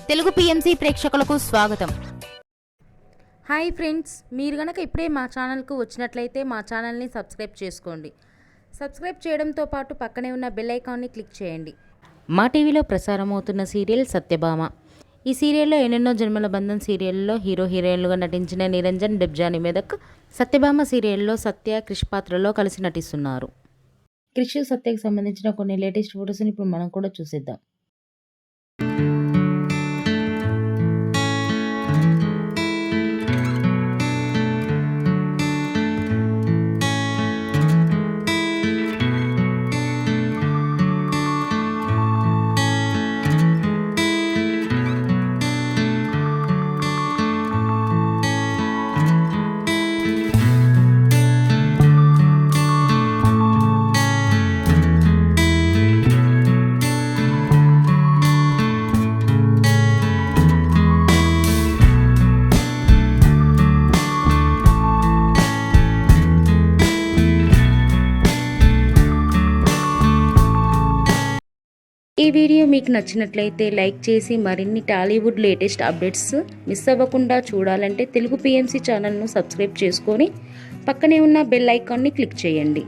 Telugu PMC ప్రేక్షకులకు స్వాగతం. Hi friends, మీరు గనక ఇప్పుడే మా ఛానల్కు వచ్చినట్లయితే మా ఛానల్ని సబ్స్క్రైబ్ చేసుకోండి. సబ్స్క్రైబ్ చేయడంతో పాటు పక్కనే ఉన్న బెల్ ఐకాన్ని క్లిక్ చేయండి. మా టీవీలో ప్రసారమవుతున్న సీరియల్ సత్యభామ. ఈ సీరియల్లో ఎన్నెన్నో జన్మల బంధం సీరియల్లో హీరో హీరోయిన్లుగా నటించిన నిరంజన్, డెబ్జాని మెదక్ సత్యభామ సీరియల్లో సత్య, క్రిష్ పాత్రలో కలిసి నటిస్తున్నారు. క్రిష్, సత్యకి సంబంధించిన కొన్ని లేటెస్ట్ ఫొటోస్ని ఇప్పుడు మనం కూడా చూసేద్దాం. ఈ వీడియో మీకు నచ్చినట్లయితే లైక్ చేసి మరిన్ని టాలీవుడ్ లేటెస్ట్ అప్డేట్స్ మిస్ అవ్వకుండా చూడాలంటే తెలుగు పిఎంసి ఛానల్ను సబ్స్క్రైబ్ చేసుకొని పక్కనే ఉన్న బెల్ ఐకాన్ని క్లిక్ చేయండి.